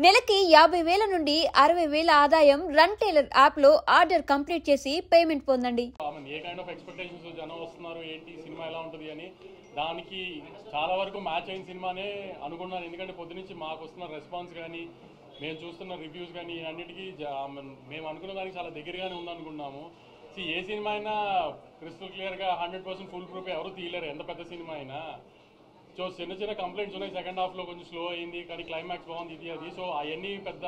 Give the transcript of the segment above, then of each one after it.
నెలకి 50,000 నుండి 60,000 ఆదాయం రన్ టైలర్ యాప్ లో ఆర్డర్ కంప్లీట్ చేసి పేమెంట్ పొందండి. ఏ కైండ్ ఆఫ్ ఎక్స్పెక్టేషన్స్ జనం వస్తున్నారు, ఏంటి సినిమా ఎలా ఉంటుంది అని దానికి చాలా వరకు మ్యాచ్ అయిన సినిమానే అనుకున్నాను. ఎందుకంటే పొద్దునుంచి మాకు వస్తున్న రెస్పాన్స్ కానీ మేము చూస్తున్న రివ్యూస్ కానీ అన్నిటికీ మేము అనుకున్న దానికి చాలా దగ్గరగానే ఉందనుకున్నాము. ఏ సినిమా అయినా క్రిస్టల్ క్లియర్గా 100% ఫుల్ ప్రూఫ్ ఎవరు తీయలేరు, ఎంత పెద్ద సినిమా అయినా. సో చిన్న చిన్న కంప్లైంట్స్ ఉన్నాయి, సెకండ్ హాఫ్లో కొంచెం స్లో అయింది, కానీ క్లైమాక్స్ బాగుంది ఇది అది. సో అవన్నీ పెద్ద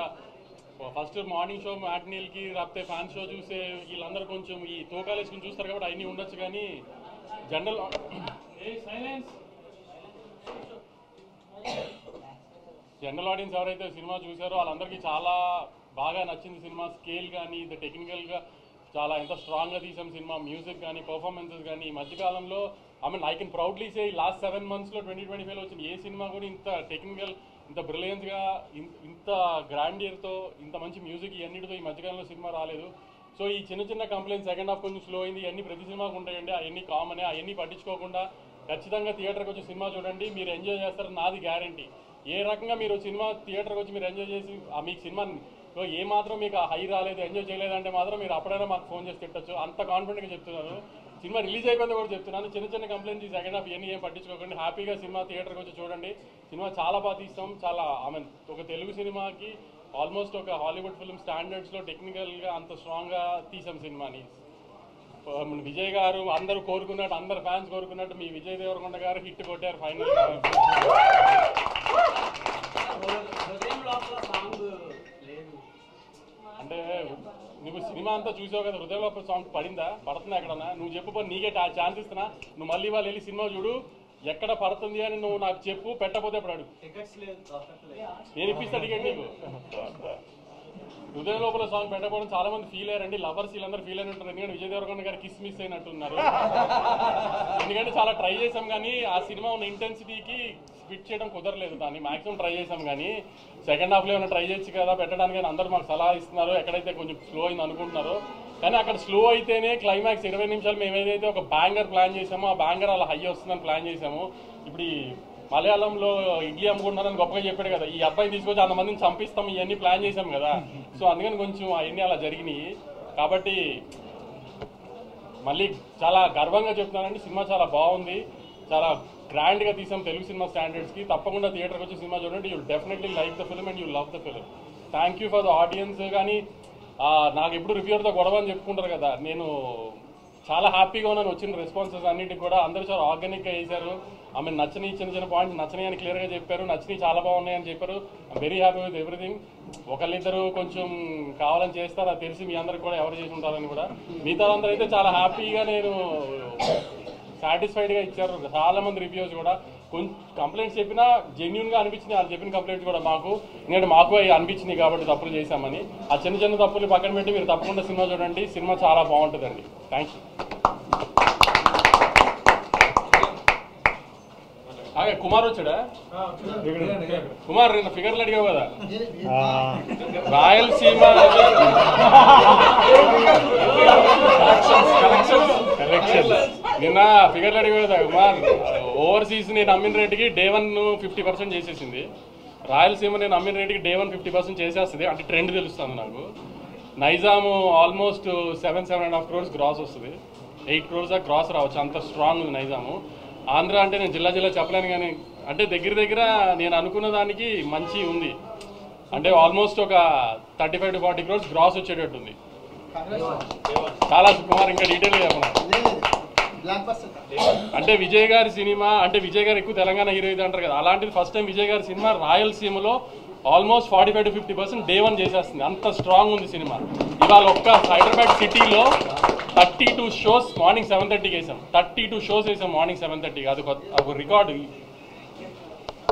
ఫస్ట్ మార్నింగ్ షో మ్యాట్నీల్కి రాకపోతే ఫ్యాన్ షో చూసే వీళ్ళందరూ కొంచెం ఈ తోకాలు వేసుకుని చూస్తారు కాబట్టి అవన్నీ ఉండొచ్చు. కానీ జనరల్ ఆడియన్స్ ఎవరైతే సినిమా చూసారో వాళ్ళందరికీ చాలా బాగా నచ్చింది సినిమా. స్కేల్ కానీ ఇది టెక్నికల్గా చాలా ఎంత స్ట్రాంగ్గా తీసాం సినిమా, మ్యూజిక్ కానీ పర్ఫార్మెన్సెస్ కానీ. ఈ మధ్యకాలంలో I can proudly say last 7 monthsలో 2025లో వచ్చిన ఏ సినిమా కూడా ఇంత టెక్నికల్, ఇంత బ్రిలియన్స్గా, ఇంత గ్రాండియర్తో, ఇంత మంచి మ్యూజిక్ ఇవన్నిటితో ఈ మధ్యకాలంలో సినిమా రాలేదు. సో ఈ చిన్న చిన్న కంప్లైంట్స్ సెకండ్ హాఫ్ కొంచెం స్లో అయింది, ఇవన్నీ ప్రతి సినిమాకు ఉంటాయండి. అవన్నీ కామనే, అవన్నీ పట్టించుకోకుండా ఖచ్చితంగా థియేటర్కి వచ్చి సినిమా చూడండి, మీరు ఎంజాయ్ చేస్తారు, నాది గ్యారంటీ. ఏ రకంగా మీరు సినిమా థియేటర్కి వచ్చి మీరు ఎంజాయ్ చేసి మీకు సినిమా ఏ మాత్రం మీకు హై రాలేదు, ఎంజాయ్ చేయలేదంటే మాత్రం మీరు అప్పుడైనా మాకు ఫోన్ చేసి తిట్టచ్చు, అంత కాన్ఫిడెంట్గా చెప్తున్నాను. సినిమా రిలీజ్ అయిపోయింది కూడా చెప్తున్నాను. చిన్న చిన్న కంప్లైంట్స్ ఈ సెకండ్ హాఫ్ ఇవన్నీ ఏం పట్టించుకోకండి, హ్యాపీగా సినిమా థియేటర్కి వచ్చి చూడండి. సినిమా చాలా బాగా తీస్తాం, చాలా ఒక తెలుగు సినిమాకి ఆల్మోస్ట్ ఒక హాలీవుడ్ ఫిల్మ్ స్టాండర్డ్స్లో టెక్నికల్గా అంత స్ట్రాంగ్గా తీసాం సినిమాని. విజయ్ గారు అందరూ కోరుకున్నట్టు, అందరు ఫ్యాన్స్ కోరుకున్నట్టు మీ విజయ్ దేవరకొండ గారు హిట్ కొట్టారు ఫైనల్. అంటే నువ్వు సినిమా అంతా చూసావు కదా, హృదయంలో సాంగ్ పడుతుందా ఎక్కడన్నా? నువ్వు చెప్పు, నీకే ఛాన్స్ ఇస్తున్నా, నువ్వు మళ్ళీ వాళ్ళు వెళ్ళి సినిమా చూడు, ఎక్కడ పడుతుంది అని నువ్వు నాకు చెప్పు, పెట్టకపోతే ఇప్పుడు అడుగు, నేను ఇప్పిస్తా టికెట్ నీకు. హృదయ లోపల సాంగ్ పెట్టకపోవడం చాలా మంది ఫీల్ అయ్యారండి, లవర్స్ వీళ్ళందరూ ఫీల్ అయినట్టు. ఎందుకంటే విజయ్ దేవరకొండ గారు కిస్ మిస్ అయినట్టున్నారు. ఎందుకంటే చాలా ట్రై చేసాం కానీ ఆ సినిమా ఉన్న ఇంటెన్సిటీకి ఫిట్ చేయడం కుదరలేదు. దాన్ని మాక్సిమం ట్రై చేసాం కానీ సెకండ్ హాఫ్లో ఏమైనా ట్రై చేయొచ్చు కదా పెట్టడానికి అని అందరూ మాకు సలహా ఇస్తున్నారు, ఎక్కడైతే కొంచెం స్లో అయింది అనుకుంటున్నారో. కానీ అక్కడ స్లో అయితేనే క్లైమాక్స్ 20 నిమిషాలు మేము ఏదైతే ఒక బ్యాంగర్ ప్లాన్ చేసామో ఆ బ్యాంగర్ అలా హై వస్తుందని ప్లాన్ చేసాము. ఇప్పుడు మలయాళంలో ఇడ్లీ అమ్ముకుంటున్నారని గొప్పగా చెప్పాడు కదా, ఈ అబ్బాయిని తీసుకొచ్చి అంతమందిని చంపిస్తాం ఇవన్నీ ప్లాన్ చేసాం కదా. సో అందుకని కొంచెం అవన్నీ అలా జరిగినాయి. కాబట్టి మళ్ళీ చాలా గర్వంగా చెప్తున్నానండి, సినిమా చాలా బాగుంది, చాలా గ్రాండ్గా తీసాం తెలుగు సినిమా స్టాండర్డ్స్కి. తప్పకుండా థియేటర్కి వచ్చి సినిమా చూడండి, you definitely like the film and you love the film. Thank you for the audience. కానీ నాకు ఎప్పుడు రివ్యూర్తో గొడవ అని చెప్పుకుంటారు కదా, నేను చాలా హ్యాపీగా ఉన్నాను వచ్చిన రెస్పాన్సెస్ అన్నింటికి కూడా. అందరూ చాలా ఆర్గానిక్గా చేశారు. నచ్చని చిన్న చిన్న పాయింట్స్ నచ్చని అని క్లియర్గా చెప్పారు, నచ్చని చాలా బాగున్నాయని చెప్పారు. I'm very happy with everything. ఒకళ్ళిద్దరు కొంచెం కావాలని చేస్తారు, అది తెలిసి మీ అందరికి కూడా ఎవరు చేసి ఉంటారని కూడా. మిగతా అందరూ అయితే చాలా హ్యాపీగా నేను సాటిస్ఫైడ్గా ఇచ్చారు. చాలా మంది రివ్యూస్ కూడా కొంచెం కంప్లైంట్స్ చెప్పినా జెన్యున్గా అనిపించినాయి, వాళ్ళు చెప్పిన కంప్లైంట్స్ కూడా మాకు. ఎందుకంటే మాకు అవి అనిపించినాయి కాబట్టి తప్పులు చేశామని. ఆ చిన్న చిన్న తప్పులు పక్కన పెట్టి మీరు తప్పకుండా సినిమా చూడండి, సినిమా చాలా బాగుంటుందండి. Thank you. కుమార్ వచ్చాడా? కుమార్ నిన్న ఫిగర్లు అడిగావు కదా, రాయలసీమ నిన్న ఫిగర్లు అడిగావు కదా కుమార్. ఓవర్సీస్ నేను అమ్మిన రేటుకి డే 1 50% చేసేసింది, రాయలసీమ నేను అమ్మిన రేటుకి డే 1 50% చేసేస్తుంది. అంటే ట్రెండ్ తెలుస్తుంది నాకు. నైజాము ఆల్మోస్ట్ 7.5 crores గ్రాస్ వస్తుంది, 8 crores దాకా గ్రాస్ రావచ్చు, అంత స్ట్రాంగ్ ఉంది నైజాము. ఆంధ్ర అంటే నేను జిల్లా చెప్పలేను కానీ అంటే దగ్గర నేను అనుకున్న దానికి మంచి ఉంది. అంటే ఆల్మోస్ట్ ఒక 35 to 40 crores గ్రాస్ వచ్చేటట్టుంది. చాలా కుమార్ ఇంకా డీటెయిల్గా చెప్పను. అంటే విజయ్ గారి సినిమా, అంటే విజయ్ గారు ఎక్కువ తెలంగాణ హీరో ఇది అంటారు కదా, అలాంటిది ఫస్ట్ టైం విజయ్ గారి సినిమా రాయలసీమలో ఆల్మోస్ట్ 45 to 50% డే 1 చేసేస్తుంది, అంత స్ట్రాంగ్ ఉంది సినిమా. ఇవాళ ఒక్క హైదరాబాద్ సిటీలో 32 shows మార్నింగ్ 7:30కి వేసాం, 32 shows వేసాం మార్నింగ్ 7:30కి, అది ఒక రికార్డు.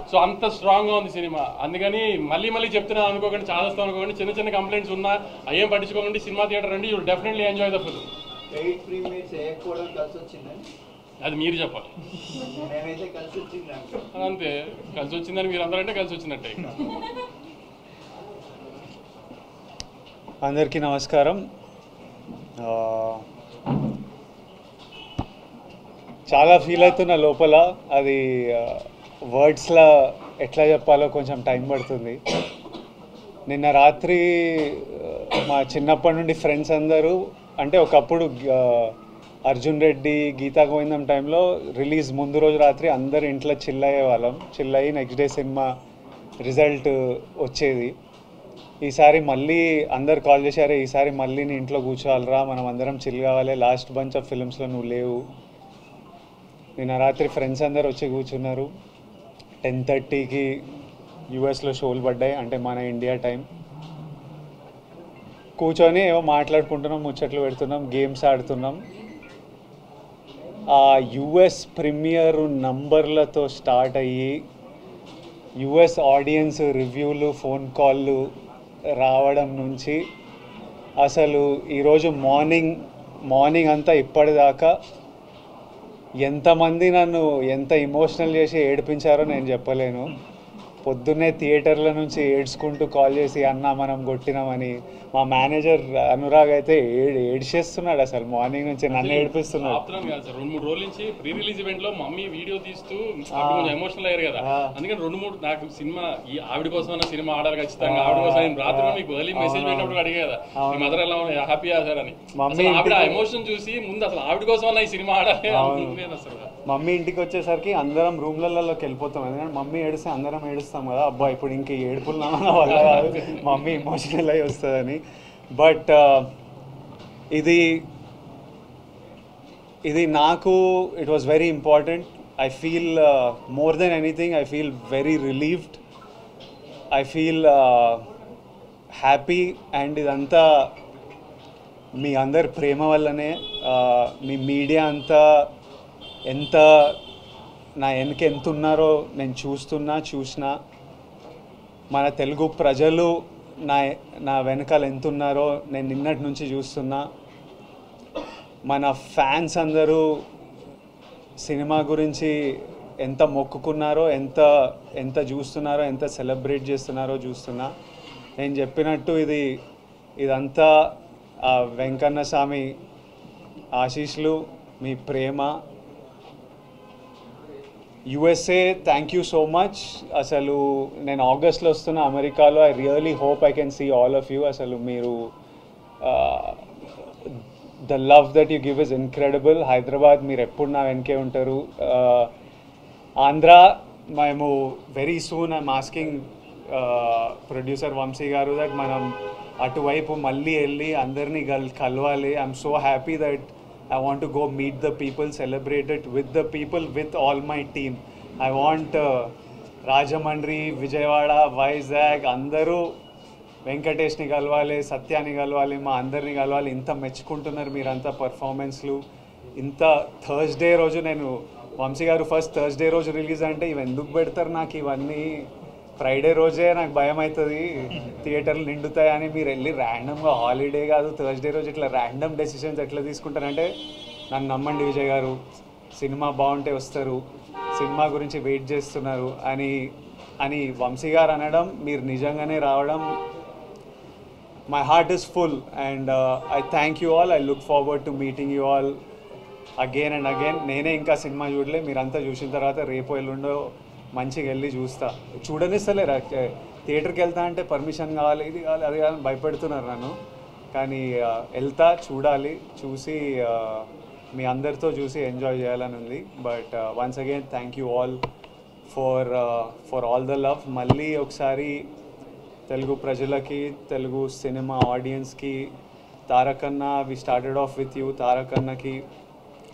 సో అంత స్ట్రాంగ్గా ఉంది సినిమా. అందుకని మళ్ళీ చెప్తున్నాను అనుకోకండి, చాలా వస్తాం అనుకోకండి. చిన్న చిన్న కంప్లైంట్స్ ఉన్నా అయ్యేం పట్టించుకోకండి, సినిమా థియేటర్ రండి, you definitely enjoy the film. అది మీరు చెప్పాలి, అంతే. కలిసి వచ్చిందని మీరు అందరంటే కలిసి వచ్చినట్టే. అందరికీ నమస్కారం. చాలా ఫీల్ అవుతున్నా లోపల, అది వర్డ్స్లో ఎట్లా చెప్పాలో కొంచెం టైం పడుతుంది. నిన్న రాత్రి మా చిన్నప్పటి నుండి ఫ్రెండ్స్ అందరూ అంటే ఒకప్పుడు అర్జున్ రెడ్డి గీతా గోవిందం టైంలో రిలీజ్ ముందు రోజు రాత్రి అందరు ఇంట్లో చిల్ అయ్యే వాళ్ళం. చిల్ అయ్యి నెక్స్ట్ డే సినిమా రిజల్ట్ వచ్చేది. ఈసారి మళ్ళీ అందరు కాల్ చేశారు, ఈసారి మళ్ళీ నీ ఇంట్లో కూర్చోవాలరా, మనం అందరం చిల్ కావాలి, లాస్ట్ బంచ్ ఆఫ్ ఫిల్మ్స్లో నువ్వు లేవు. నిన్న రాత్రి ఫ్రెండ్స్ అందరు వచ్చి కూర్చున్నారు. 10:30కి యూఎస్లో షోలు పడ్డాయి, అంటే మన ఇండియా టైం. కూర్చొని ఏవో మాట్లాడుకుంటున్నాం, ముచ్చట్లు పెడుతున్నాం, గేమ్స్ ఆడుతున్నాం. ఆ యుఎస్ ప్రీమియర్ నంబర్లతో స్టార్ట్ అయ్యి యుఎస్ ఆడియన్స్ రివ్యూలు, ఫోన్ కాళ్ళు రావడం నుంచి అసలు ఈరోజు మార్నింగ్ అంతా ఇప్పటిదాకా ఎంతమంది నన్ను ఎంత ఎమోషనల్ చేసి ఏడిపించారో నేను చెప్పలేను. పొద్దున్నే థియేటర్ల నుంచి ఏడ్చుకుంటూ కాల్ చేసి అన్న మనం కొట్టినామని. మా మేనేజర్ అనురాగ్ అయితే ఏడ్చేస్తున్నాడు, అసలు మార్నింగ్ నుంచి నన్ను ఏడిపిస్తున్నాడు. 2-3 రోజుల నుంచి ప్రీ రిలీజ్ ఈవెంట్ లో మమ్మీ వీడియో తీస్తూ కొంచెం ఎమోషనల్ అయ్యారు కదా, అందుకని 2-3 నాకు సినిమా ఈ ఆవిడ కోసం సినిమా ఆడాలి ఖచ్చితంగా, ఆవిడ కోసం నేను రాత్రి మీకు ఎర్లీ మెసేజ్ పెట్టినప్పుడు అడిగా కదా మీ మదర్ ఎలా హ్యాపీ సార్ అని. ఆవిడ ఎమోషన్ చూసి ముందు అసలు ఆవిడ కోసం ఈ సినిమా ఆడాలి అసలు. మమ్మీ ఇంటికి వచ్చేసరికి అందరం రూమ్లలోకి వెళ్ళిపోతాం, ఎందుకంటే మమ్మీ ఏడిస్తే అందరం ఏడుస్తాం కదా, అబ్బా ఇప్పుడు ఇంక ఏడుపులు వల్ల కాదు, మమ్మీ ఎమోషనల్ అయ్యి వస్తుందని. బట్ ఇది నాకు it was very important. I feel more than anything I feel very relieved, I feel happy. And ఇదంతా మీ అందరి ప్రేమ వల్లనే. మీ మీడియా అంతా ఎంత నా వెనక ఎంత ఉన్నారో నేను చూసిన మన తెలుగు ప్రజలు నా వెనకాల ఎంత ఉన్నారో నేను నిన్నటి నుంచి చూస్తున్నా. మన ఫ్యాన్స్ అందరూ సినిమా గురించి ఎంత మొక్కుకున్నారో, ఎంత చూస్తున్నారో, ఎంత సెలబ్రేట్ చేస్తున్నారో చూస్తున్నా. నేను చెప్పినట్టు ఇదంతా వెంకన్న స్వామి ఆశీస్సులు, మీ ప్రేమ. USA thank you so much. అసలు నేను ఆగస్ట్లో వస్తున్నా అమెరికాలో. I really hope I can see all of you. అసలు మీరు the love that you give is incredible. Hyderabad మీరు ఎప్పుడు నా వెనకే ఉంటారు. ఆంధ్ర మేము very soon I'm asking producer Vamsi garu that మనం అటువైపు మళ్ళీ వెళ్ళి అందరినీ కలవాలి. I'm so happy that I want to go meet the people, celebrate it with the people, with all my team. I want Rajamandri, Vijayawada, Vizag, andaru వెంకటేష్ని కలవాలి, సత్యాన్ని కలవాలి, మా అందరిని కలవాలి. ఇంత మెచ్చుకుంటున్నారు మీరంతా పర్ఫార్మెన్స్లు. ఇంత థర్స్డే రోజు నేను వంశీ గారు ఫస్ట్ థర్స్డే రోజు రిలీజ్ అంటే ఇవి ఎందుకు పెడతారు నాకు ఇవన్నీ, ఫ్రైడే రోజే నాకు భయం అవుతుంది థియేటర్లు నిండుతాయని. మీరు వెళ్ళి ర్యాండమ్గా హాలిడే కాదు థర్స్డే రోజు ఇట్లా ర్యాండమ్ డెసిషన్స్ ఎట్లా తీసుకుంటారంటే నన్ను నమ్మండి విజయ్ గారు, సినిమా బాగుంటే వస్తారు, సినిమా గురించి వెయిట్ చేస్తున్నారు అని వంశీ గారు అనడం, మీరు నిజంగానే రావడం, my heart is full. And I thank you all. I look forward to meeting you all again and again. నేనే ఇంకా సినిమా చూడలే, మీరంతా చూసిన తర్వాత రేపు ఎల్లుండో మంచిగా వెళ్ళి చూడనిస్తలేరు. థియేటర్కి వెళ్తా అంటే పర్మిషన్ కావాలి, ఇది కావాలి, అది కావాలని భయపెడుతున్నారు నన్ను. కానీ వెళ్తా, చూడాలి, చూసి మీ అందరితో చూసి ఎంజాయ్ చేయాలని ఉంది. But once again thank you all for all the love. మళ్ళీ ఒకసారి తెలుగు ప్రజలకి, తెలుగు సినిమా ఆడియన్స్కి, Tarakanna, we started off with you, తారకన్నకి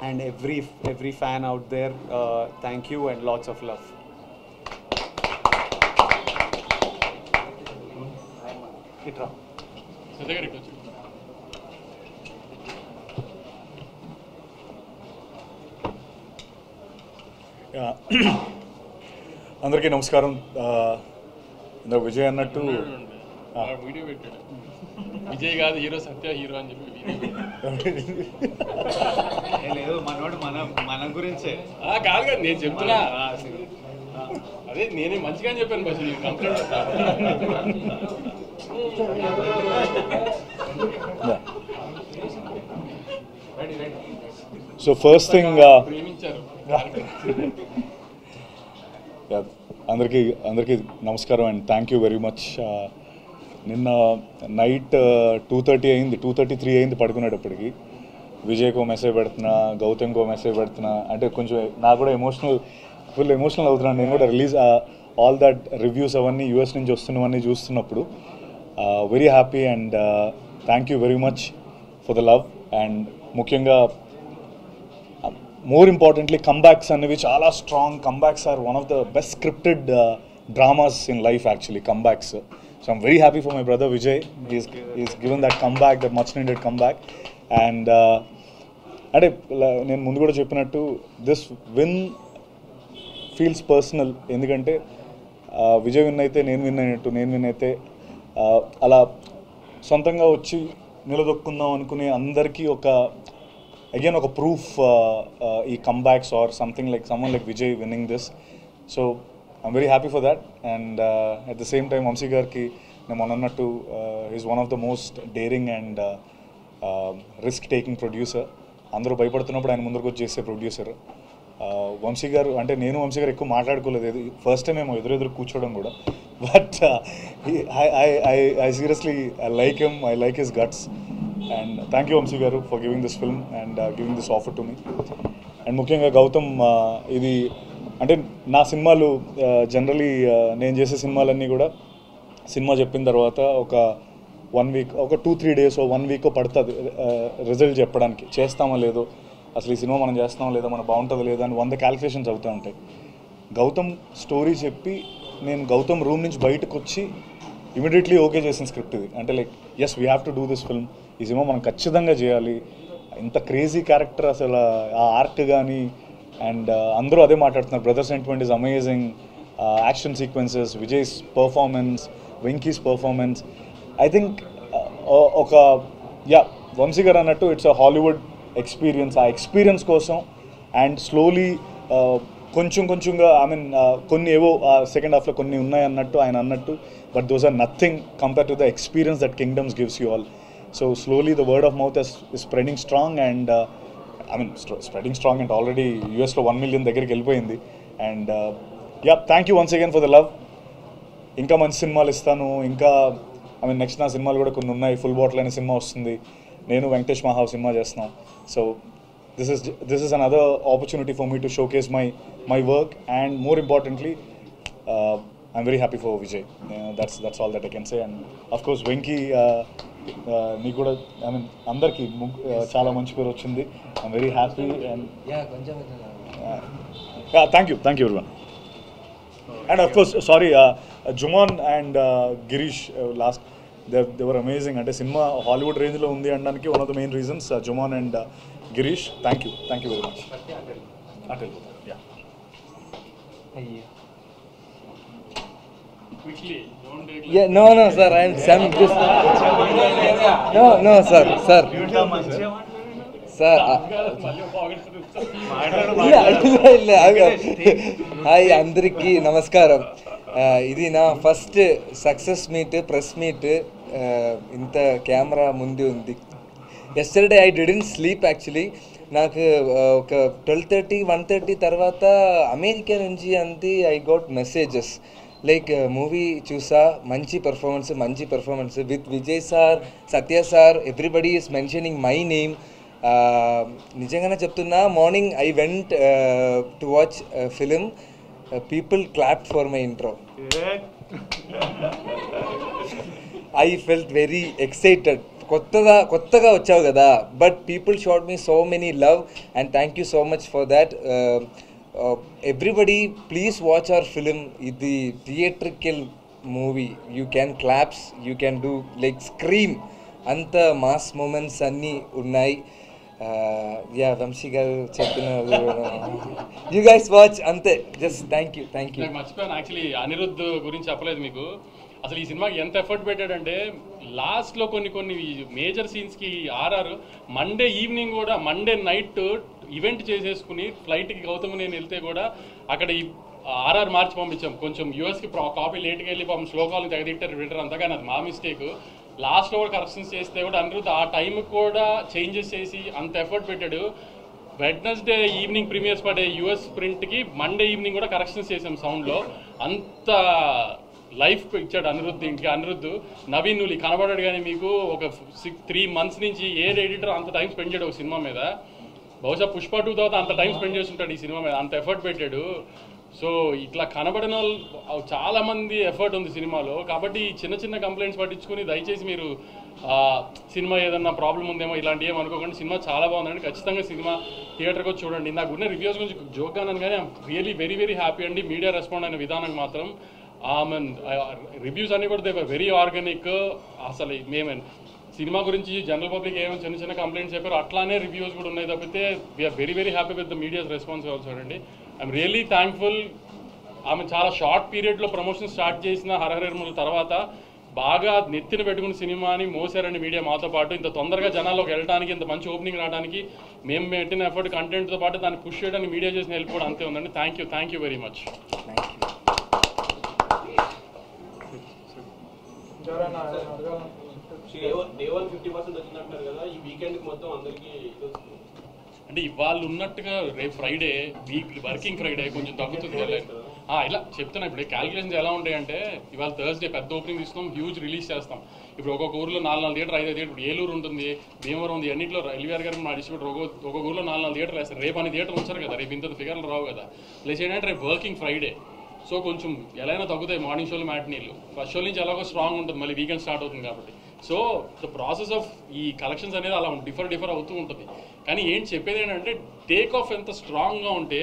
and every fan out there, thank you and lots of love. Itra అందరికీ నమస్కారం. ఇందాక విజయ్ అన్నట్టు వీడియో పెట్టాడు, విజయ్ కాదు హీరో, సత్య హీరో అని చెప్పి లేదు, మనోడు మన గురించే కాదు కదా నేను చెప్తున్నా. అదే నేనే మంచిగా చెప్పాను బస్ కంప్లైంట్. సో ఫస్ట్ థింగ్ ప్రేమించారు. అందరికీ నమస్కారం and thank you very much. నిన్న నైట్ 2:30 అయింది, 2:33 అయింది పడుకునేటప్పటికి. విజయ్కో మెసేజ్ పెడుతున్నా, గౌతమ్కో మెసేజ్ పెడుతున్నా, అంటే కొంచెం నాకు కూడా ఫుల్ ఎమోషనల్ అవుతున్నాను. నేను కూడా రిలీజ్ ఆల్ దట్ రివ్యూస్ అవన్నీ యూఎస్ నుంచి వస్తున్నవన్నీ చూస్తున్నప్పుడు very happy and thank you very much for the love. And ముఖ్యంగా మోర్ ఇంపార్టెంట్లీ కంబ్యాక్స్ అనేవి చాలా strong. Comebacks are one of the best scripted dramas in life actually, comebacks. So I'm very happy for my brother Vijay. He's given that comeback, that much needed comeback. And అంటే నేను ముందు కూడా చెప్పినట్టు this win feels personal. ఎందుకంటే Vijay win అయితే నేను win అయినట్టు, నేను విన్ అయితే అలా సొంతంగా వచ్చి నిలదొక్కుందాం అనుకునే అందరికీ అగైన్ ఒక ప్రూఫ్ ఈ comebacks or something like someone like Vijay winnowing this. So I'm very happy for that. And at the same time Vamsi గారికి నేను మొన్నట్టు is one of the most daring and risk taking producer. అందరూ భయపడుతున్నప్పుడు ఆయన ముందరకు వచ్చి చేసే ప్రొడ్యూసర్ వంశీ గారు. అంటే నేను వంశీ గారు ఎక్కువ మాట్లాడుకోలేదు, ఫస్ట్ టైం ఏమో ఎదురెదురు కూర్చోవడం కూడా. But I seriously I like him, I like his guts. And thank you Vamsi garu for giving this film and giving this offer to me. And ముఖ్యంగా గౌతమ్, ఇది అంటే నా సినిమాలు జనరలీ నేను చేసే సినిమాలన్నీ కూడా సినిమా చెప్పిన తర్వాత ఒక 1 వీక్, ఒక 2-3 డేస్, 1 వీక్ పడుతుంది రిజల్ట్ చెప్పడానికి. చేస్తామో లేదో, అసలు ఈ సినిమా మనం చేస్తామో లేదో, మనం బాగుంటుందో లేదో అని 100 క్యాలిక్యులేషన్స్ అవుతూ ఉంటాయి. గౌతమ్ స్టోరీ చెప్పి నేను గౌతమ్ రూమ్ నుంచి బయటకు వచ్చి ఇమీడియట్లీ ఓకే చేసిన స్క్రిప్ట్ ఇది. అంటే like yes we have to do this film, ఈ సినిమా మనం ఖచ్చితంగా చేయాలి. ఇంత క్రేజీ క్యారెక్టర్, అసలు ఆ ఆర్ట్ కానీ, అండ్ అందరూ అదే మాట్లాడుతున్నారు. Brother sentiment is amazing, action sequences, Vijay's performance, Venky's performance. I think Vamsi గారు అన్నట్టు ఇట్స్ అ హాలీవుడ్ ఎక్స్పీరియన్స్. ఆ ఎక్స్పీరియన్స్ కోసం అండ్ స్లోలీ కొంచెంగా ఐ మీన్ కొన్ని ఏవో సెకండ్ హాఫ్లో కొన్ని ఉన్నాయి అన్నట్టు ఆయన అన్నట్టు, but those are nothing compare to the experience that Kingdom's gives you all. So slowly the word of mouth is spreading strong and spreading strong, and already US లో 1 million దగ్గరికి వెళ్ళిపోయింది. And thank you once again for the love. ఇంకా మంచి సినిమాలు ఇస్తాను. ఇంకా next నా సినిమాలు కూడా కొన్ని ఉన్నాయి. ఫుల్ బాటిల్ అనే సినిమా వస్తుంది, నేను వెంకటేష్ మహావ్ సినిమా చేస్తున్నాం. So this is another opportunity for me to showcase my work. And more importantly I'm very happy for Vijay. That's all that I can say. And of course Venky, నీకు కూడా అందరికీ చాలా మంచి పేరు వచ్చింది. I'm very happy. And thank you everyone. And of course sorry Jomon and Girish, last they were amazing. అంటే cinema Hollywood రేంజ్లో ఉంది అనడానికి one of the main reasons Jomon and Girish. Thank you very much. No, sir, I am Sam. Just no, sir. Hi అందరికీ నమస్కారం. ఇది నా first success meet, press meet. ఇంత camera ముందు ఉంది. Yesterday I didn't sleep actually. నాకు ఒక 12:30, 1:30 తర్వాత అమెరికా నుంచి అంతే I got messages like movie చూసా, మంచి performance with Vijay sir, Satya sir, everybody is mentioning my name. నిజంగానే చెప్తున్నా, morning I went to watch film, people clapped for my intro. I felt very excited. కొత్తగా వచ్చావు కదా, but people showed me so many love and thank you so much for that. Everybody please watch our film. Idi theatrical movie, you can claps, you can do like scream, anta mass moments anni unnai. Vamshi garu cheppina, you guys watch ante. Just thank you. నాకు మర్చిపోయాను actually Anirudh గురించి చెప్పలేదు మీకు. అసలు ఈ సినిమాకి ఎంత effort పెట్టాడంటే లాస్ట్లో కొన్ని మేజర్ సీన్స్కి ఆర్ఆర్ మండే ఈవినింగ్ కూడా, మండే నైట్ ఈవెంట్ చేసేసుకుని ఫ్లైట్కి గౌతమ్ నేను వెళ్తే కూడా అక్కడ ఈ ఆర్ఆర్ మార్చి పంపించాం. కొంచెం యూఎస్కి కాపీ లేట్గా వెళ్ళి పాపం శ్లోకాలు తెగదిట్టారు వింటారు అంతా, కానీ అది మా మిస్టేక్. లాస్ట్లో కూడా కరెక్షన్స్ చేస్తే కూడా అనిరుద్ధ్ ఆ టైంకి కూడా చేంజెస్ చేసి అంత ఎఫర్ట్ పెట్టాడు. వెడ్నెస్డే ఈవినింగ్ ప్రీమియర్స్ పడే యూఎస్ ప్రింట్కి మండే ఈవినింగ్ కూడా కరెక్షన్స్ చేసాం సౌండ్లో. అంత లైఫ్ ఇచ్చాడు అనిరుద్ధ్. ఇంటికి అనిరుద్ధ్ నవీన్ నువ్వు కనబడాడు, కానీ మీకు ఒక 3 months నుంచి ఏ ఎడిటర్ అంత టైం స్పెండ్ చేయడు ఒక సినిమా మీద. బహుశా పుష్ప 2 తర్వాత అంత టైం స్పెండ్ చేస్తుంటాడు ఈ సినిమా మీద, అంత ఎఫర్ట్ పెట్టాడు. సో ఇట్లా కనబడిన వాళ్ళు చాలామంది ఎఫర్ట్ ఉంది సినిమాలో. కాబట్టి చిన్న చిన్న కంప్లైంట్స్ పట్టించుకుని దయచేసి మీరు సినిమా ఏదన్నా ప్రాబ్లం ఉందేమో ఇలాంటివి ఏమి అనుకోకండి. సినిమా చాలా బాగుందండి, ఖచ్చితంగా సినిమా థియేటర్కి వచ్చి చూడండి. నాకు ఉన్న రివ్యూస్ గురించి జోక్గా అన్నాను, కానీ I'm really very very happy అండి. మీడియా రెస్పాండ్ అయిన విధానం మాత్రం రివ్యూస్ అన్నీ కూడా దే వర్ వెరీ ఆర్గానిక్. అసలు మేము సినిమా గురించి జనరల్ పబ్లిక్ ఏమైనా చిన్న చిన్న కంప్లైంట్స్ చెప్పారు, అట్లానే రివ్యూస్ కూడా ఉన్నాయి తప్పితే we are very very happy with the media's response also అండి. I'm really thankful. ఆమె చాలా షార్ట్ పీరియడ్లో ప్రమోషన్ స్టార్ట్ చేసిన హరహరముల తర్వాత బాగా నెత్తిన పెట్టుకున్న సినిమాని మోసారండి మీడియా మాతో పాటు. ఇంత తొందరగా జనాల్లోకి వెళ్ళడానికి, ఇంత మంచి ఓపెనింగ్ రావడానికి మేము పెట్టిన ఎఫర్ట్ కంటెంట్తో పాటు దాన్ని పుష్ చేయడానికి మీడియా చేసిన హెల్ప్ కూడా అంతే ఉందండి. Thank you very much. అంటే ఇవాళ ఉన్నట్టుగా రేపు ఫ్రైడే వర్కింగ్ ఫ్రైడే కొంచెం తగ్గుతుంది ఇలా చెప్తున్నా. ఇప్పుడు క్యాలిక్యులేషన్స్ ఎలా ఉంటాయంటే ఇవాళ థర్స్డే పెద్ద ఓపెనింగ్ తీసుకున్నాం, హ్యూజ్ రిలీజ్ చేస్తాం. ఇప్పుడు ఒక్కొక్క ఊర్లో 4 థియేటర్ 5 థియేటర్, ఇప్పుడు ఏలూరు ఉంటుంది, భీమవరం ఉంది, అన్నింటిలో ఎల్వీఆర్ గారు మా డిస్ట్రిబ్యూటర్ ఒక్కొక్క ఊర్లో 4 థియేటర్లు వేస్తారు. రేపు అన్ని థియేటర్లు ఉంచారు కదా, రేపు ఇంత ఫిగర్లు రావు కదా. ప్లస్ ఏంటంటే రేపు వర్కింగ్ ఫ్రైడే, సో కొంచెం ఎలా అయినా తగ్గుతాయి మార్నింగ్ షోలు మ్యాట్నీలు. ఫస్ట్ షో నుంచి ఎలాగో స్ట్రాంగ్ ఉంటుంది, మళ్ళీ వీకెండ్ స్టార్ట్ అవుతుంది కాబట్టి. సో ద ప్రాసెస్ ఆఫ్ ఈ కలెక్షన్స్ అనేది అలా డిఫర్ అవుతూ ఉంటుంది. కానీ ఏంటి చెప్పేది ఏంటంటే టేక్ ఆఫ్ ఎంత స్ట్రాంగ్గా ఉంటే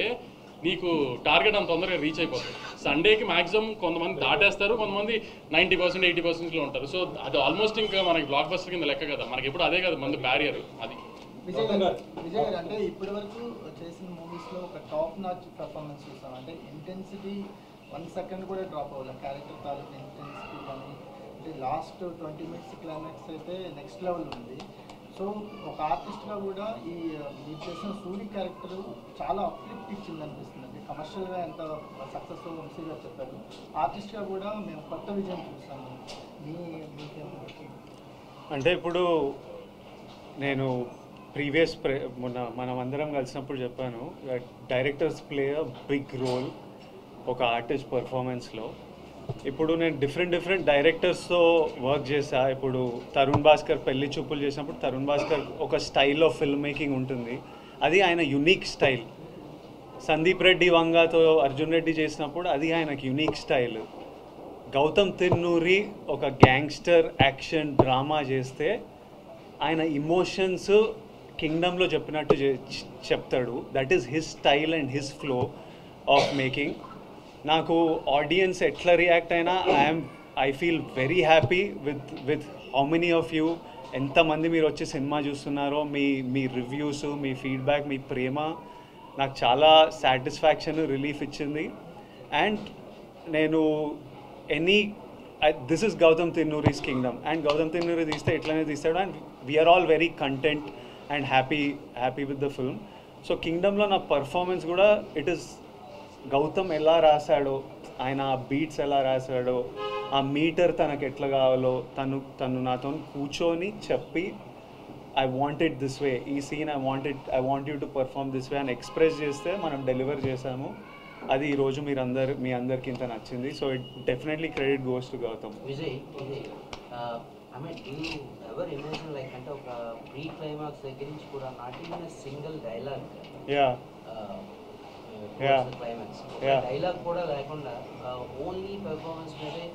నీకు టార్గెట్ అంత తొందరగా రీచ్ అయిపోతుంది. సండేకి మ్యాక్సిమం కొంతమంది దాటేస్తారు, కొంతమంది 90% 80%లో ఉంటారు. సో అది ఆల్మోస్ట్ ఇంకా మనకి బ్లాక్ బస్టర్ కింద లెక్క కదా, మనకి ఎప్పుడు అదే కదా మంది బ్యారియర్. అది విజయ్ గారు అంటే ఇప్పటి వరకు చేసిన మూవీస్లో ఒక టాప్ నాచ్ పర్ఫార్మెన్స్ చూసాం. అంటే ఇంటెన్సిటీ 1 సెకండ్ కూడా డ్రాప్ అవ్వాలి, క్యారెక్టర్ తాలూకు ఇంటెన్సిటీ కానీ. అంటే లాస్ట్ 20 minutes క్లైమాక్స్ అయితే నెక్స్ట్ లెవెల్ ఉంది. సో ఒక ఆర్టిస్ట్గా కూడా మీరు చేసిన సూరి క్యారెక్టర్ చాలా అప్లిఫ్ట్ ఇచ్చింది అనిపిస్తుంది. కమర్షియల్గా ఎంత సక్సెస్ఫుల్ వంశీ గారు చెప్పారు, ఆర్టిస్ట్గా కూడా మేము కొత్త విజయం చూస్తాము. అంటే ఇప్పుడు నేను ప్రీవియస్ మనం అందరం కలిసినప్పుడు చెప్పాను, directors play a big role ఒక ఆర్టిస్ట్ పర్ఫార్మెన్స్లో. ఇప్పుడు నేను డిఫరెంట్ డైరెక్టర్స్తో వర్క్ చేశా. ఇప్పుడు తరుణ్ భాస్కర్ పెళ్లి చూపులు చేసినప్పుడు తరుణ్ భాస్కర్ ఒక స్టైల్ ఆఫ్ ఫిల్మ్ మేకింగ్ ఉంటుంది, అది ఆయన యునిక్ స్టైల్. సందీప్ రెడ్డి వంగాతో అర్జున్ రెడ్డి చేసినప్పుడు అది ఆయనకి యునిక్ స్టైల్. గౌతమ్ తిన్నూరి ఒక గ్యాంగ్స్టర్ యాక్షన్ డ్రామా చేస్తే ఆయన ఇమోషన్స్ కింగ్డమ్లో చెప్పినట్టు చెప్తాడు. That is his style and his flow of making. నాకు ఆడియన్స్ ఎట్లా రియాక్ట్ అయినా I feel very happy with how many of you, ఎంతమంది మీరు వచ్చి సినిమా చూస్తున్నారో, మీ రివ్యూస్, మీ ఫీడ్బ్యాక్, మీ ప్రేమ నాకు చాలా సాటిస్ఫాక్షన్, రిలీఫ్ ఇచ్చింది. అండ్ నేను this is Gautam Tinnuri's Kingdom, and Gautam Tinnuri తీస్తే ఇట్లానే తీస్తాడు. And we are all very content and happy with the film. So కింగ్డమ్లో నా పర్ఫార్మెన్స్ కూడా ఇట్ ఈస్ గౌతమ్ ఎలా రాశాడో, ఆయన ఆ బీట్స్ ఎలా రాశాడో, ఆ మీటర్ తనకు ఎట్లా కావాలో తను నాతో కూర్చొని చెప్పి I want it this way, ఈ scene I want you to perform this way అని ఎక్స్ప్రెస్ చేస్తే మనం డెలివర్ చేసాము. అది ఈరోజు మీ అందరికి ఇంత నచ్చింది. So it definitely credit goes to Gautam. Vijay I mean you ever imagine like అంటే ఒక ప్రీ క్లైమాక్స్ దగ్గర నుంచి కూడా not even single dialogue climax dialogue కూడా లేకుండా ఓన్లీ పెర్ఫార్మెన్స్ మీదే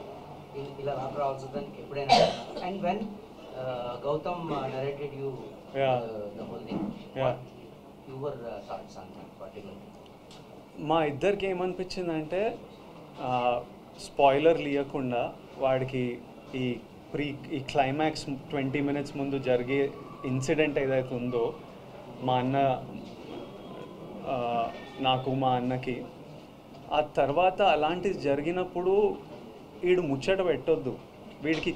ఇలా రావాల్సిందని ఎప్పుడైనా. And when Gautam narrated you the whole thing, your thoughts on that particular? మా ఇద్దరికి ఏమనిపించిందంటే స్పాయిలర్ లేకుండా వాడికి ఈ క్లైమాక్స్ 20 minutes ముందు జరిగే ఇన్సిడెంట్ ఏదైతే ఉందో నాకు మా అన్నకి, ఆ తర్వాత అలాంటిది జరిగినప్పుడు వీడు ముచ్చట పెట్టొద్దు, వీడికి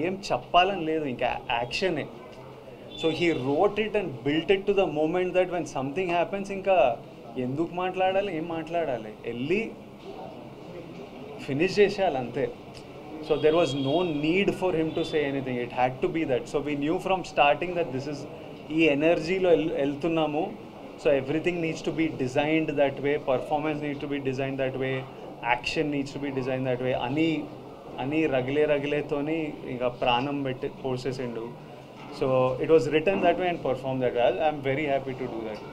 ఏం చెప్పాలని లేదు, ఇంకా యాక్షనే. So he wrote it and built it to the moment that when something happens ఇంకా ఎందుకు మాట్లాడాలి, ఏం మాట్లాడాలి, వెళ్ళి ఫినిష్ చేసేయాలి అంతే. So there was no need for him to say anything, it had to be that. So we knew from starting that this is ఈ ఎనర్జీలో వెళ్తున్నాము. So everything needs to be designed that way, performance need to be designed that way, action needs to be design that way అని రగిలేతోని ఇంకా ప్రాణం పెట్టి పోసేసిండు. So it was written that way and perform that way. I'm very happy to do that.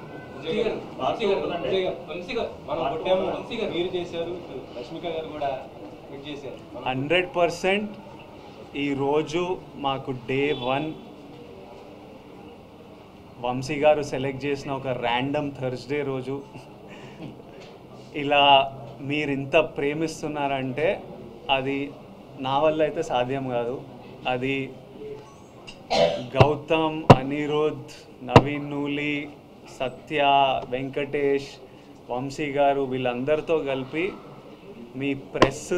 100% ఈరోజు మాకు day 1 Vamsi గారు select చేసిన ఒక ర్యాండమ్ థర్స్డే రోజు ఇలా మీరు ఇంత ప్రేమిస్తున్నారంటే అది నా వల్ల అయితే సాధ్యం కాదు. అది గౌతమ్, అనిరుద్, నవీన్ నూలి, సత్య, వెంకటేష్, వంశీ గారు వీళ్ళందరితో కలిపి మీ ప్రెస్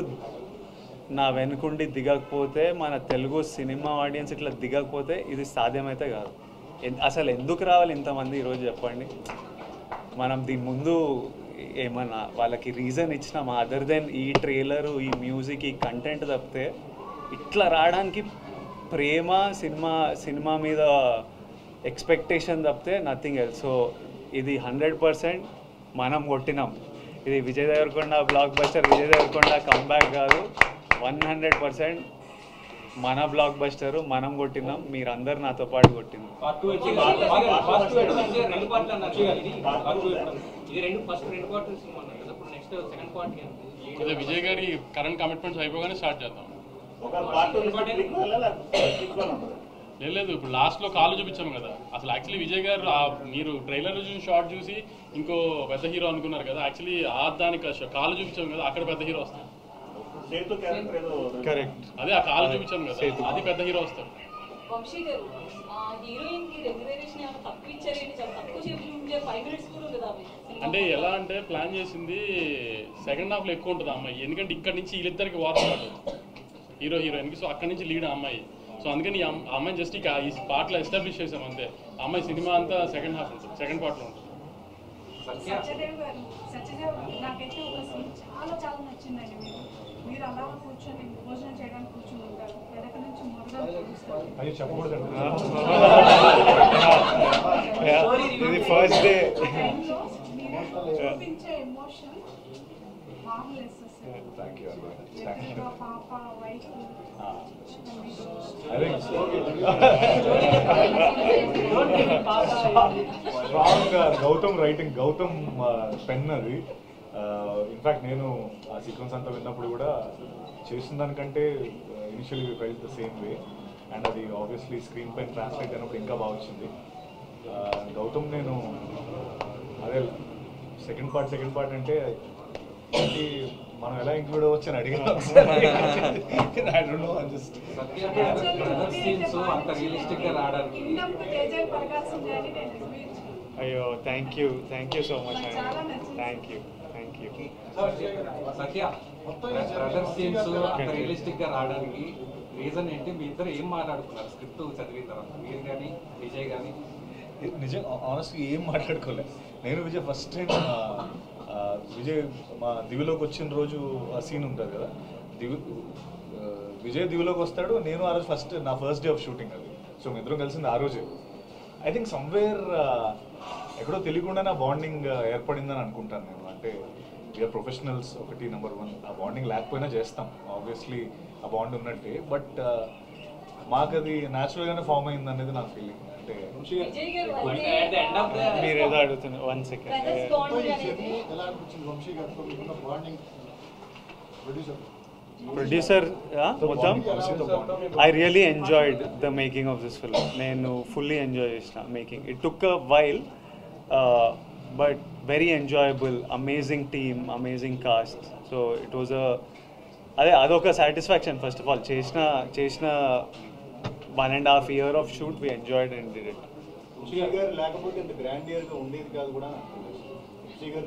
నా వెనుకుండి దిగకపోతే, మన తెలుగు సినిమా ఆడియన్స్ ఇట్లా దిగకపోతే ఇది సాధ్యమైతే కాదు. అసలు ఎందుకు రావాలి ఇంతమంది ఈరోజు చెప్పండి. మనం దీని ముందు ఏమన్నా వాళ్ళకి రీజన్ ఇచ్చినామా అదర్ దెన్ ఈ ట్రైలరు, ఈ మ్యూజిక్, ఈ కంటెంట్ తప్పితే ఇట్లా రావడానికి ప్రేమ, సినిమా మీద ఎక్స్పెక్టేషన్ తప్పితే నథింగ్ ఎల్స్. సో ఇది 100% మనం కొట్టినాం. ఇది Vijay Deverakonda blockbuster, Vijay Deverakonda comeback కాదు, 100% మన బ్లాక్ బస్టరు మనం కొట్టినాం. మీరందరు నాతో పాటు కొట్టినాం. విజయ్ గారి కరెంట్ కమిట్మెంట్స్ అయిపోగానే స్టార్ట్ చేద్దాం. లేదు ఇప్పుడు లాస్ట్లో కాలు చూపించాం కదా. అసలు యాక్చువల్లీ విజయ్ గారు మీరు ట్రైలర్ చూసి షార్ట్ చూసి ఇంకో పెద్ద హీరో అనుకున్నారు కదా. యాక్చువల్లీ దానికి కాలు చూపించాం కదా, అక్కడ పెద్ద హీరో వస్తాడు. కరెక్ట్, అదే ఆ కాలు చూపించాం కదా, అది పెద్ద హీరో వస్తాడు. వంశీ గారు హీరోయిన్ కి రెగ్యులరేషన్ ఏమైనా తక్కువ ఇచ్చారేంటి? చాలా తక్కువ చెప్పి 5 minutes కూడా కదా. అంటే ఎలా అంటే ప్లాన్ చేసింది సెకండ్ హాఫ్లో ఎక్కువ ఉంటుంది అమ్మాయి. ఎందుకంటే ఇక్కడ నుంచి వీళ్ళిద్దరికి వార్ స్టార్ట్ హీరో హీరోయిన్కి. సో అక్కడి నుంచి లీడ్ అమ్మాయి. సో అందుకని ఆ అమ్మాయిని జస్ట్ ఈ పార్ట్లో ఎస్టాబ్లిష్ చేసాం అంతే. అమ్మాయి సినిమా అంతా సెకండ్ హాఫ్ ఉంటుంది, సెకండ్ పార్ట్లో ఉంటుంది. సత్యదేవ్ గారు, నాకైతే ఒక సీన్ చాలా నచ్చిందండి. మీరు అలా కూర్చొని భోజనం చేయడానికి కూర్చొని ఉంటారు, వెనక నుంచి అది చెప్పకూడదండి. ఇది ఫస్ట్ డే చూపించే ఎమోషన్ మార్వెలస్ అసలు. పాప wife strong Gautam writing, Gautam pen అది. ఇన్ఫ్యాక్ట్ నేను ఆ సీక్వెన్స్ అంతా విన్నప్పుడు కూడా చేసిన దానికంటే initially felt the same way. And అది ఆబ్వియస్లీ స్క్రీన్ పైన ట్రాన్స్లేట్ అయినప్పుడు ఇంకా బాగా వచ్చింది. గౌతమ్ నేను అదే సెకండ్ పార్ట్ అంటే మనం ఎలా ఇంక్లూడ్ అవ్వచ్చు అని అడిగాను. అయ్యో థ్యాంక్ యూ సో మచ్ అండి. Thank you. Satya brother scenes అంత రియలిస్టిక్ గా రావడానికి రీజన్ ఏంటి? మీ ఇద్దరు ఏం మాట్లాడుకున్నారు స్క్రిప్ట్ చదివిన తర్వాత? మీరు కానీ విజయ్ కానీ? నిజం ఆనెస్ట్గా ఏం మాట్లాడుకోలేదు. నేను విజయ్ ఫస్ట్ టైం విజయ్ మా దివిలోకి వచ్చిన రోజు ఆ సీన్ ఉంటుంది కదా, విజయ్ దివిలోకి వస్తాడు, నేను ఆ రోజు నా ఫస్ట్ డే ఆఫ్ షూటింగ్ అది. సో మీ ఇద్దరం కలిసింది ఆ రోజే. ఐ థింక్ సమ్వేర్ ఎక్కడో తెలియకుండా నా బాండింగ్ ఏర్పడిందని అనుకుంటాను నేను. అంటే వీఆర్ ప్రొఫెషనల్స్ ఒకటి, నెంబర్ 1. ఆ బాండింగ్ లేకపోయినా చేస్తాం ఆబ్వియస్లీ, ఆ బాండ్ ఉన్నట్టే. బట్ మాకు అది న్యాచురల్గానే ఫామ్ అయింది అనేది నా ఫీలింగ్. అంటే మీరు ఏదో అడుగుతున్నారు. 1 second. ప్రొడ్యూసర్ మొత్తం I really enjoyed the making of this film. నేను ఫుల్లీ ఎంజాయ్ చేసిన making. It took a while but very enjoyable. Amazing team, amazing cast. So it was అదొక సాటిస్ఫాక్షన్. ఫస్ట్ ఆఫ్ ఆల్ చేసిన 1.5 year of shoot we enjoyed and did it. లేకపోతే ఇంత గ్రాండియర్గా ఉండేది కాదు కూడా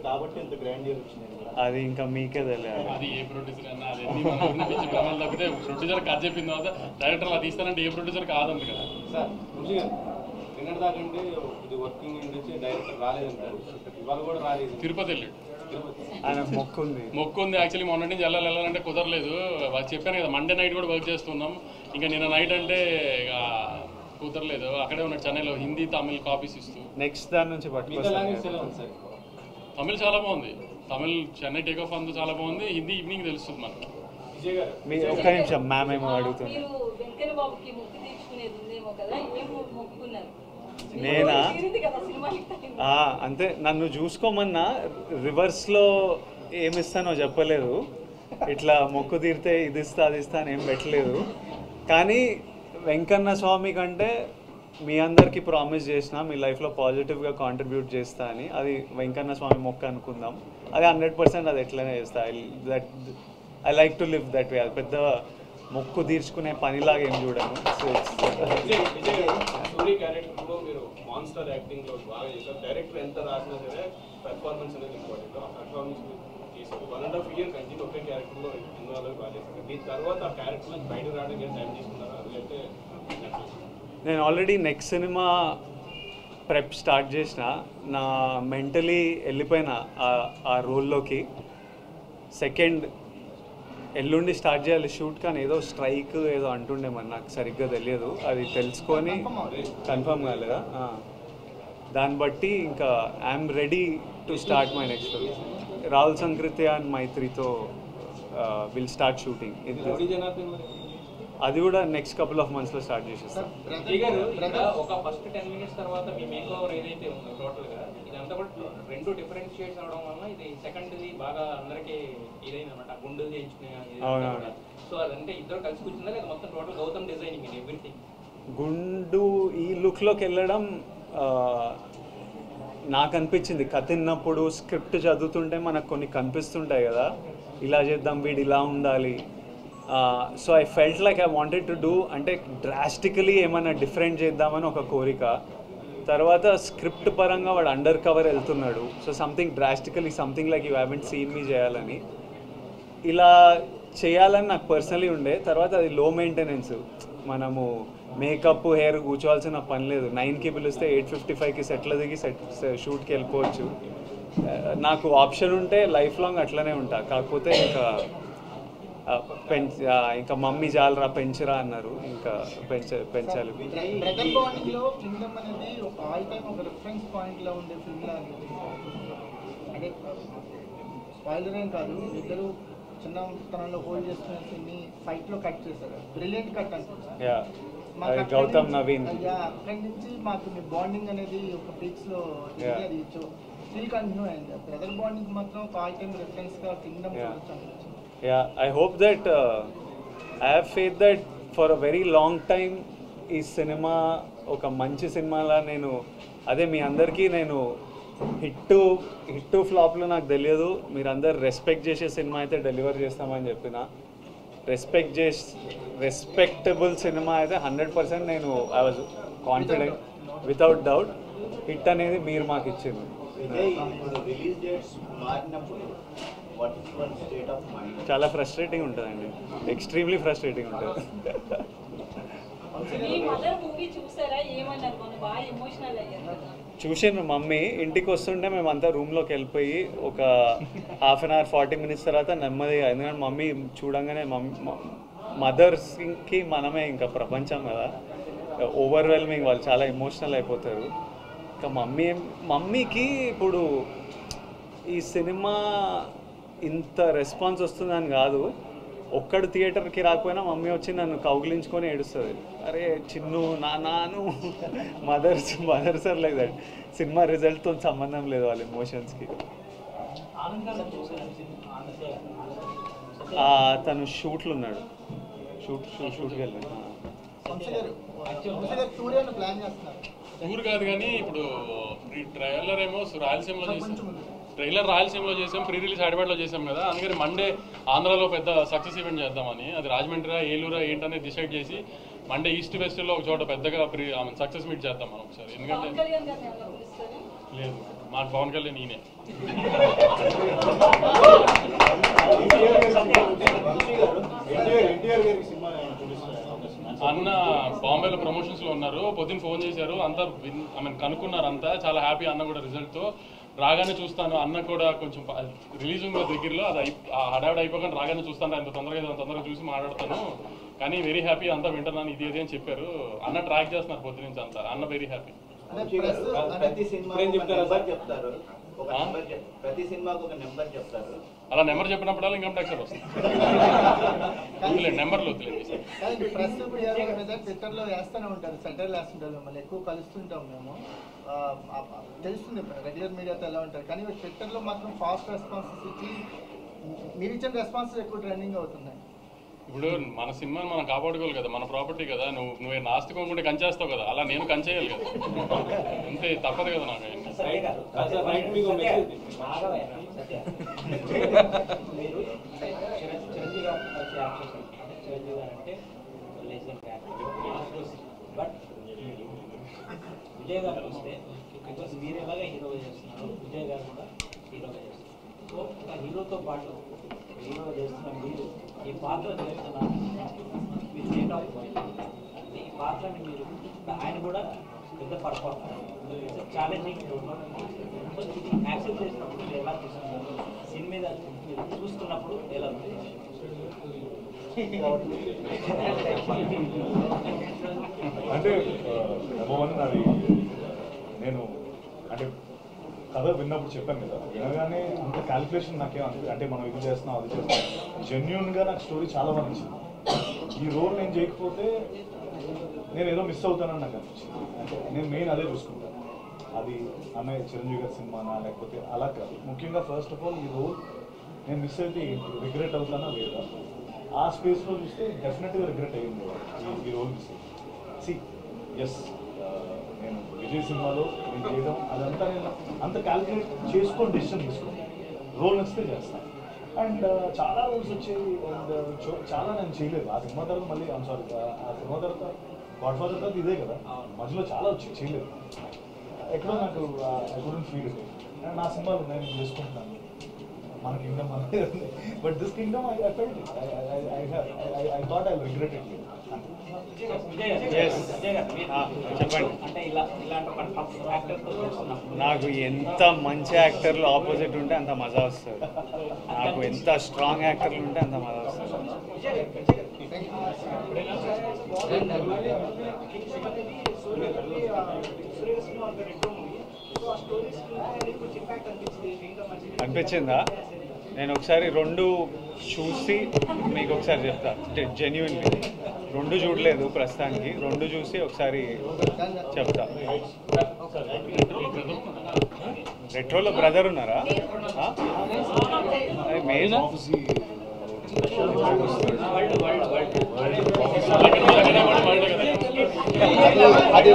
కాబట్టి ఇంత గ్రాండియర్ వచ్చింది. అది ఇంకా మీకే తెలియాలి. అది ఏ ప్రొడ్యూసర్ అన్నా అది తప్పితే ప్రొడ్యూసర్ కథ చెప్పిన తర్వాత డైరెక్టర్ అలా తీస్తానంటే ఏ ప్రొడ్యూసర్ కాదంట కదా. సార్ నిన్నటి దాకంటే ఇది వర్కింగ్ నుంచి డైరెక్టర్ రాలేదంటారు, ఇవాళ కూడా రాలేదు. తిరుపతి వెళ్ళాడు. ఆయన మొక్కు ఉంది. యాక్చువల్లీ మొన్న నుంచి వెళ్ళాలంటే కుదరలేదు. చెప్పాను కదా, మండే నైట్ కూడా వర్క్ చేస్తున్నాం. ఇంకా నిన్న నైట్ అంటే ఇక కుదరలేదు. అక్కడే ఉన్నాడు చెన్నైలో, హిందీ తమిళ్ కాపీస్ ఇస్తూ. నెక్స్ట్ దాని నుంచి తమిళ్ చాలా బాగుంది. తమిళ్ చెన్నై టేక్ ఆఫ్ అంతా చాలా బాగుంది, హిందీ ఈవినింగ్ తెలుస్తుంది మనకి. మీ ఒక్క నిమిషం మ్యామ్ ఏమో అడుగుతుంది. మీరు వెంకన్న బాబుకి మొక్కు తీర్చుకునేది ఉందేమో కదా, ఏం మొక్కుకున్నారు? నేనా? కదా సినిమాకి అంతే, నన్ను చూసుకోమన్నా రివర్స్లో ఏమిస్తానో చెప్పలేదు. ఇట్లా మొక్కు తీరితే ఇది ఇస్తా అది ఇస్తా అని ఏం పెట్టలేదు. కానీ వెంకన్న స్వామి కంటే మీ అందరికీ ప్రామిస్ చేసిన మీ లైఫ్లో పాజిటివ్గా కాంట్రిబ్యూట్ చేస్తా అని. అది వెంకన్న స్వామి మొక్క అనుకుందాం. అది 100% అది ఎట్లనే చేస్తా. I like to live that way. అది పెద్ద మొక్కు తీర్చుకునే పనిలాగా ఏం చూడను. సూర్య క్యారెక్టర్లో మీరు మాన్స్టర్ యాక్టింగ్లో బాగా చేశారు. డైరెక్టర్ ఎంత రాసినా సరే పెర్ఫార్మెన్స్ అనేది ఇంపార్టెంట్. ఆ పెర్ఫార్మెన్స్ తీసుకుని 1.5 year కంటిన్యూ ఒకే క్యారెక్టర్లో ఇన్వాల్వ్ బాగా చేశారు. దీని తర్వాత ఆ క్యారెక్టర్ నుంచి బయట రావడానికి టైం తీసుకున్నారు. అదైతే నేను already next cinema prep start చేసిన. నా మెంటలీ వెళ్ళిపోయిన ఆ రోల్లోకి. సెకండ్ ఎల్లుండి స్టార్ట్ చేయాలి షూట్, కానీ ఏదో స్ట్రైక్ ఏదో అంటుండే మరి నాకు సరిగ్గా తెలియదు. అది తెలుసుకొని కన్ఫర్మ్ కాలేదా, దాన్ని బట్టి ఇంకా I'm ready to start my next film. Rahul Sankrityan and మైత్రితో విల్ స్టార్ట్ షూటింగ్. అది కూడా నెక్స్ట్ కపుల్ ఆఫ్ మంత్స్లో స్టార్ట్ చేసేస్తాం. ఒక ఫస్ట్ 10 minutes తర్వాత మీ మేక్ ఓవర్ ఏదైతే ఉందో టోటల్గా ఇదంతా కూడా 2 different షేడ్స్ అవడం వల్ల ఇది సెకండ్ది బాగా అందరికీ ఇదైంది అనమాట. గుండు చేయించుకునే. సో అదంటే ఇద్దరు కలిసి కూర్చుందా లేదా మొత్తం టోటల్ గౌతమ్ డిజైనింగ్ ఇది ఎవ్రీథింగ్? గుండు ఈ లుక్లోకి వెళ్ళడం నాకు అనిపించింది. కథ విన్నప్పుడు స్క్రిప్ట్ చదువుతుంటే మనకు కొన్ని కనిపిస్తుంటాయి కదా, ఇలా చేద్దాం, వీడు ఇలా ఉండాలి. So I felt like I wanted to do, అంటే డ్రాస్టికలీ ఏమైనా డిఫరెంట్ చేద్దామని ఒక కోరిక. తర్వాత స్క్రిప్ట్ పరంగా వాడు అండర్ కవర్ వెళ్తున్నాడు. So something drastically, something like you haven't seen me చేయాలని, ఇలా చేయాలని నాకు పర్సనలీ ఉండే. తర్వాత అది లో మెయింటెనెన్స్. మనము మేకప్ హెయిర్ కూర్చోవాల్సిన పని లేదు. 9కి పిలిస్తే 8:55కి సెట్లో దిగి షూట్కి వెళ్ళిపోవచ్చు. నాకు ఆప్షన్ ఉంటే లైఫ్ లాంగ్ అట్లనే ఉంటా. కాకపోతే ఇంకా మమ్మీ జాలరా పెంచరా అన్నారు, ఇంకా పెంచాలి. బ్రదర్ బాండింగ్లో కింగ్డమ్ అనేది ఆల్ టైమ్ ఒక రిఫరెన్స్ పాయింట్లో ఉండే ఫిల్మ్ లాగా. అంటే స్పాయిలర్ ఏం కాదు, ఇద్దరు చిన్నతనంలో హోల్డ్ చేసుకునే సీన్ని ఫైట్లో కట్ చేశారు. బ్రిలియంట్ కట్ అనిపించింది. గౌతమ్ నవీన్ అక్కడి నుంచి మాకు మీ బాండింగ్ అనేది ఒక పీక్స్లో అది స్టిల్ కంటిన్యూ అయింది. బ్రదర్ బాండింగ్ మాత్రం ఒక ఆల్ టైమ్ రిఫరెన్స్గా కింగ్డమ్ చూడొచ్చు అనిపించింది. Yeah, I hope that I have faith that for a very long time ఈ సినిమా ఒక మంచి సినిమాలా నేను అదే మీ అందరికీ నేను హిట్ ఫ్లాప్లో నాకు తెలియదు. మీరందరు రెస్పెక్ట్ చేసే సినిమా అయితే డెలివర్ చేస్తామని చెప్పిన. రెస్పెక్టబుల్ సినిమా అయితే 100% నేను I was confident, without doubt. Hit అనేది మీరు మాకు ఇచ్చింది. చాలా ఫ్రస్ట్రేటింగ్ ఉంటుందండి, ఎక్స్ట్రీమ్లీ ఫ్రస్ట్రేటింగ్ ఉంటుంది. చూసాను మమ్మీ ఇంటికి వస్తుంటే మేమంతా రూమ్లోకి వెళ్ళిపోయి ఒక 1/2 hour 40 minutes తర్వాత నెమ్మదిగా, ఎందుకంటే మమ్మీ చూడంగానే మదర్స్కి మనమే ఇంకా ప్రపంచం కదా, ఓవర్వెల్మింగ్, వాళ్ళు చాలా ఎమోషనల్ అయిపోతారు. ఇంకా మమ్మీకి ఇప్పుడు ఈ సినిమా ఇంత రెస్పాన్స్ వస్తుందని కాదు, ఒక్కడు థియేటర్కి రాకపోయినా మమ్మీ వచ్చి నన్ను కౌగిలించుకొని ఏడుస్తుంది. అరే చిన్ను నాను mothers are like that. Cinema రిజల్ట్తో సంబంధం లేదు వాళ్ళ ఎమోషన్స్కి. తను షూట్లు ఉన్నాడు, షూట్కి వెళ్ళాడు. టూర్ కాదు కానీ ఇప్పుడు ఈ ట్రైలర్ ఏమో రాయలసీమలో చేసాం, రాయలసీమలో చేసాం, ప్రీ రిలీజ్ హైదరాబాద్లో చేసాం కదా. అందుకని మండే ఆంధ్రాలో పెద్ద సక్సెస్ ఈవెంట్ చేద్దామని, అది రాజమండ్రి ఏలూరా ఏంటనేది డిసైడ్ చేసి మండే ఈస్ట్ వెస్ట్లో ఒక చోట పెద్దగా సక్సెస్ మీట్ చేద్దాం మనం ఒకసారి. ఎందుకంటే లేదు, మాకు పవన్ కళ్యాణ్ నేనే. అన్న బాంబేలో ప్రమోషన్స్లో ఉన్నారు, పొద్దున్న ఫోన్ చేశారు, అంతా కనుక్కున్నారు, అంతా చాలా హ్యాపీ. అన్న కూడా రిజల్ట్తో రాగానే చూస్తాను, అన్న కూడా కొంచెం రిలీజ్ ఉంది దగ్గరలో, అది హడావిడి అయిపోకుండా రాగానే చూస్తాను, అంత తొందరగా చూసి మాట్లాడతాను, కానీ వెరీ హ్యాపీ, అంతా వింటున్నాను, ఇది అని చెప్పారు. అన్న ట్రాక్ చేస్తున్నారు పొద్దు నుంచి అంతా, అన్న వెరీ హ్యాపీ. ప్రతి సినిమాకు ఒక నెంబర్ చెప్తారు. అలా నెంబర్ చెప్పినప్పుడల్లా ఇన్కమ్ ట్యాక్స్ వస్తుంది. నెంబర్లు ప్రెస్ మీద ట్విట్టర్లో వేస్తూనే ఉంటారు, సెంటర్లు వేస్తుంటారు, మిమ్మల్ని ఎక్కువ కలుస్తుంటాం మేము, తెలుస్తుంది రెగ్యులర్ మీడియాతో ఎలా ఉంటారు. కానీ ట్విట్టర్లో మాత్రం ఫాస్ట్ రెస్పాన్సెస్ ఇచ్చి మీరు ఇచ్చిన రెస్పాన్సెస్ ఎక్కువ ట్రెండింగ్ అవుతున్నాయి. ఇప్పుడు మన సినిమాని మనం కాపాడుకోవాలి కదా, మన ప్రాపర్టీ కదా. నువ్వు నాస్తికోకుండా కంచేస్తావు కదా, అలా నేను కంచేయాలి కదా, అంతే, తప్పదు కదా నాకు. బట్ విజయ్ గారు వస్తే బికాస్ మీరు ఎలాగ హీరోగా చేస్తున్నారు, విజయ్ గారు కూడా హీరోగా చేస్తున్నారు. సో ఒక హీరోతో పాటు హీరోగా చేస్తున్న మీరు ఈ పాత్ర చేస్తున్నారు, మీరు డేట్ ఆఫ్ ఈ పాత్రని మీరు ఆయన కూడా పెద్ద పర్ఫార్మర్, ఛాలెంజింగ్. సో ఇది యాక్సెప్ట్ చేసినప్పుడు మీరు ఎలా చూస్తున్నారు, సినిమా మీద మీరు చూస్తున్నప్పుడు ఎలా ఉంది? అంటే అది నేను అంటే కథ విన్నప్పుడు చెప్పాను కదా, వినగానే అంత క్యాలిక్యులేషన్ నాకేం అంటే మనం ఇది చేస్తున్నాం అది చేస్తున్నాం, జెన్యున్గా నాకు స్టోరీ చాలా బాగా నచ్చింది. ఈ రోల్ నేను చేయకపోతే నేను ఏదో మిస్ అవుతానని నాకు అనిపించింది. అంటే నేను మెయిన్ అదే చూసుకుంటాను, అది అన్నయ్య చిరంజీవి గారి సినిమానా లేకపోతే అలా కాదు. ముఖ్యంగా ఫస్ట్ ఆఫ్ ఆల్ ఈ రోల్ నేను మిస్ అయితే రిగ్రెట్ అవుతానా లేదా, ఆ స్పేస్లో చూస్తే డెఫినెట్గా రిగ్రెట్ అయ్యింది ఈ రోల్ మిస్ అయ్యింది. సి ఎస్, నేను విజయ్ సినిమాలో నేను చేయడం అదంతా నేను అంత క్యాలిక్యులేట్ చేసుకొని డెసిషన్ తీసుకున్నాను. రోల్ నచ్చితే చేస్తాను. అండ్ చాలా రోల్స్ వచ్చాయి అండ్ చాలా నేను చేయలేదు. ఆ సినిమా తర్వాత మళ్ళీ సారీ, ఆ సినిమా తర్వాత గాడ్ ఫాదర్ తర్వాత ఇదే కదా, మధ్యలో చాలా వచ్చి చేయలేదు. ఎక్కడో నాకు I couldn't feel it. And నా సినిమాలు నేను చేసుకుంటున్నాను, మన కింగ్డమ్ అనేది. But this Kingdom I felt it, I thought I regret it. నాకు ఎంత మంచి యాక్టర్లు ఆపోజిట్ ఉంటే అంత మజా వస్తుంది, నాకు ఎంత స్ట్రాంగ్ యాక్టర్లు ఉంటే అంత మజా వస్తుంది. అనిపించిందా? నేను ఒకసారి రెండు చూసి మీకు ఒకసారి చెప్తా, జెన్యున్లీ రెండు చూడలేదు ప్రస్తుతానికి, రెండు చూసి ఒకసారి చెప్తా. రెట్రోలో బ్రదర్ ఉన్నారా? మెయిన్ అది